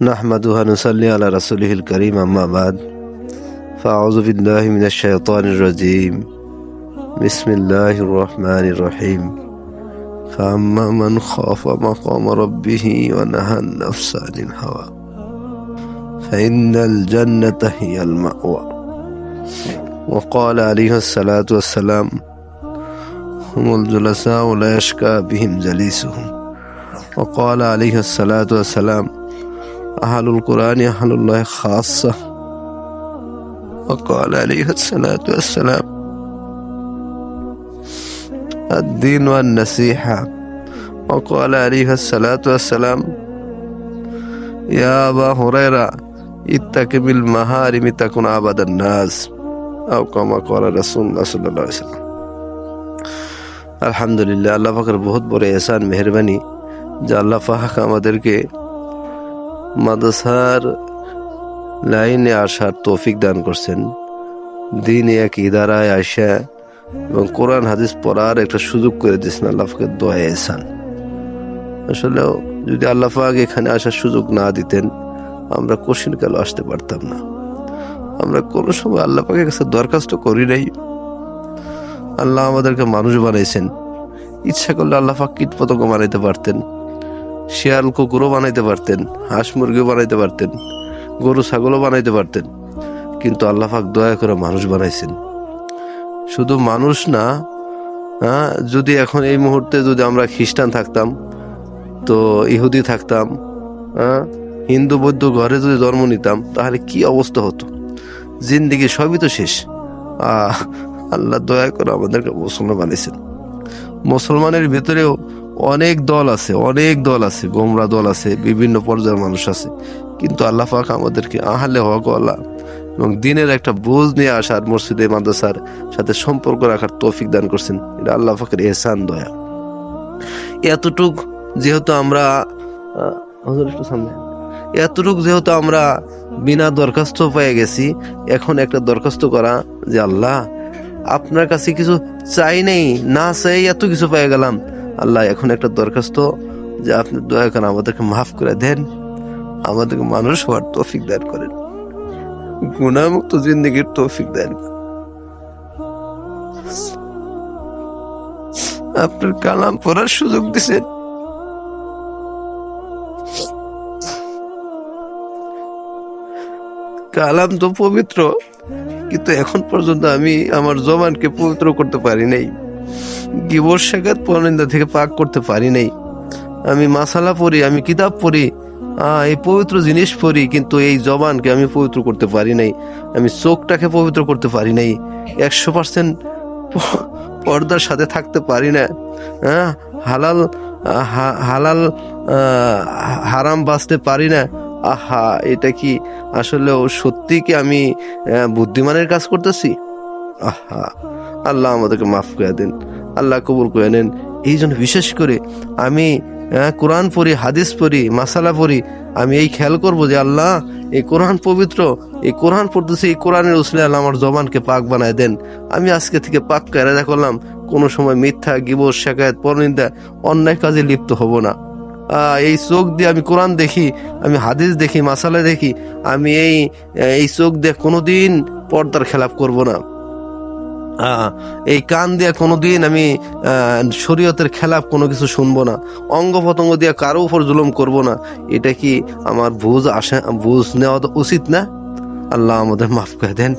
نحمده ونصلي على رسوله الكريم أما بعد فأعوذ بالله من الشيطان الرجيم بسم الله الرحمن الرحيم فأما من خاف مقام ربه ونهى النفس عن الهوى فإن الجنة هي المأوى وقال عليه الصلاة والسلام هم الجلساء لا يشكى بهم جليسهم وقال عليه الصلاة والسلام أهل القرآن أهل الله خاصة وقال عليه الصلاة والسلام الدين والنصيحة وقال عليه الصلاة والسلام يا أبا هريرة اتق بالمحارم تكن عبد الناس أو كما قال رسول الله صلى الله عليه وسلم আলহামদুলিল্লাহ আল্লাহ পাকের বহুত বড় এহসান মেহেরবানি যে আল্লাহ পাক আমাদেরকে মাদ্রাসার লাইনে আসার তৌফিক দান করছেন। দিনে এক ইদারায় আসা এবং কোরআন হাদিস পড়ার একটা সুযোগ করে দিয়েছেন আল্লাহ পাকের দোয়া এহসান। আসলে যদি আল্লাহ পাক এখানে আসার সুযোগ না দিতেন আমরা কোশ্চিন কাল আসতে পারতাম না। আমরা কোনো সময় আল্লাহ পাকের কাছে দরখাস্ত করি নাই। আল্লাহ আমাদেরকে মানুষ বানাইছেন, ইচ্ছা করলে আল্লাহ পাক কীট পতঙ্গ বানাইতে পারতেন, শিয়াল কুকুরও বানাইতে পারতেন, হাঁস মুরগিও বানাইতে পারতেন, গরু ছাগলও বানাইতে পারতেন, কিন্তু আল্লাহ পাক দয়া করে মানুষ বানাইছেন। শুধু মানুষ না, যদি এখন এই মুহূর্তে যদি আমরা খ্রিস্টান থাকতাম, তো ইহুদি থাকতাম, হিন্দু বৌদ্ধ ঘরে যদি জন্ম নিতাম তাহলে কি অবস্থা হতো, জিন্দিগি সবই তো শেষ। আল্লাহ দয়া করে আমাদেরকে মুসলমান বানিয়েছেন। মুসলমানের ভিতরেও অনেক দল আছে, গোমরা দল আছে, বিভিন্ন পর্যায়ের মানুষ আছে, কিন্তু আল্লাহ পাক আমাদেরকে আহলে হক ওয়ালা এবং দিনের একটা বোঝ নিয়ে আসার মসজিদে মাদ্রাসার সাথে সম্পর্ক রাখার তৌফিক দান করছেন। এটা আল্লাহ পাকের এহসান, দয়া। এতটুক যেহেতু আমরা বিনা দরখাস্ত পেয়ে গেছি, এখন একটা দরখাস্ত করা যে আল্লাহ আপনার কাছে কিছু চাই নেই, না চাই এত কিছু পেয়ে গেলাম। আল্লাহ এখন একটা দরখাস্ত যে আপনি দয়া করে আমাদেরকে মাফ করে দেন, আমাদেরকে মানুষ হওয়ার তৌফিক দান করেন, গুনাহমুক্ত জিন্দেগির তৌফিক দান করেন। আপনার কালাম পড়ার সুযোগ দিছেন, কালাম তো পবিত্র, কিন্তু এখন পর্যন্ত আমি আমার জবানকে পবিত্র করতে পারি নাই, গীবত শাগাত পরনিন্দা থেকে পাক করতে পারি নাই। আমি মাসালা পড়ি, আমি কিতাব পড়ি, এই পবিত্র জিনিস পড়ি, কিন্তু এই জবানকে আমি পবিত্র করতে পারি নাই, আমি চোখটাকে পবিত্র করতে পারি নাই, 100% পর্দার সাথে থাকতে পারি না, হালাল হারাম বাঁচতে পারি না। এটা কি আসলে সত্যি কি আমি বুদ্ধিমানের কাজ করতেছি? আল্লাহ আমাদেরকে মাফ করে দেন, আল্লাহ কবুল করে নেন। এই জন্য বিশেষ করে আমি কোরআন পড়ি, হাদিস পড়ি, মাসালা পড়ি, আমি এই খেয়াল করবো যে আল্লাহ এই কোরআন পবিত্র, এই কোরআন পড়তেছি, এই কোরআনের উসলে আল্লাহ আমার জবানকে পাক বানায় দেন। আমি আজকে থেকে পাক কায়দা করলাম, কোনো সময় মিথ্যা, গীবত, শিকায়েত, পরনিন্দা, অন্যায় কাজে লিপ্ত হব না। এই চোখ দিয়ে আমি কোরআন দেখি, আমি হাদিস দেখি, মাসালা দেখি, আমি এই চোখ দিয়ে কোনোদিন পর্দার খেলাপ করব না। এই কান দিয়ে কোনোদিন আমি শরীয়তের খেলাপ কোনো কিছু শুনবো না। অঙ্গ প্রত্যঙ্গ দিয়ে কারো উপর জুলুম করব না। এটা কি আমার বুঝ নেওয়া উচিত না? আল্লাহ আমাদের মাফ করে দেন।